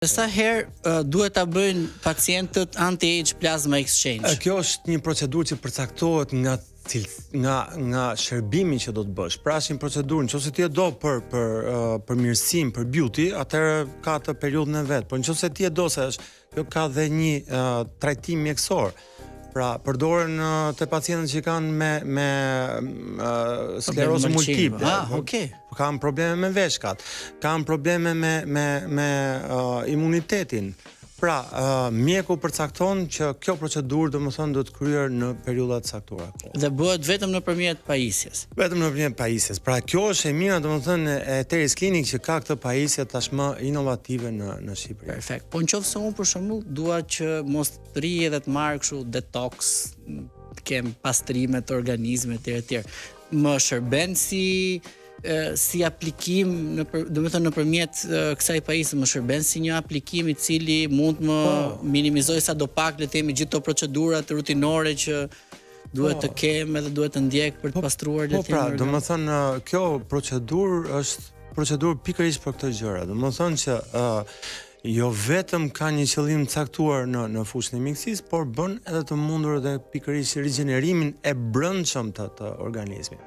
Sa herë duhet ta bëjnë pacientët anti-age plasma exchange? Kjo është një procedurë që përcaktohet nga shërbimi që do të bësh. Pra është një procedurë, nëse ti e do për mirësim, për beauty, atëherë ka të periudhën e vet. Por nëse ti e do se kjo ka dhe një trajtim mjekësor. Pra përdoren te pacientët që kanë me sklerozë multiple. Okay. Kanë probleme me veshkat, kanë probleme me imunitetin. Pra, mjeku përcakton që kjo procedurë domethënë do të kryer në periudha të caktuara. Dhe bëhet vetëm nëpërmjet pajisjes. Vetëm nëpërmjet pajisjes. Pra, kjo është e mira domethënë e Teris Clinic që ka këtë pajisje tashmë inovative në Shqipëri. Perfekt. Po nëse unë për shembull dua që mos të rri edhe të marr kështu detox, të kem pastrime të organizmit etj. Më shërben si aplikim domethënë nëpërmjet kësaj pajisje më shërben si një aplikim I cili mund më minimizoj sadopak le të themi gjithë ato procedurat rutinore që duhet të kem edhe duhet të ndjek për të pastruar le të themi. Pra, domethënë kjo procedurë është procedurë pikërisht për këtë gjëra. Domethënë që jo vetëm ka një qëllim caktuar në fushën e mjekësisë, por bën edhe të mundur edhe pikërisht rigjenerimin e brendshëm të organizmit.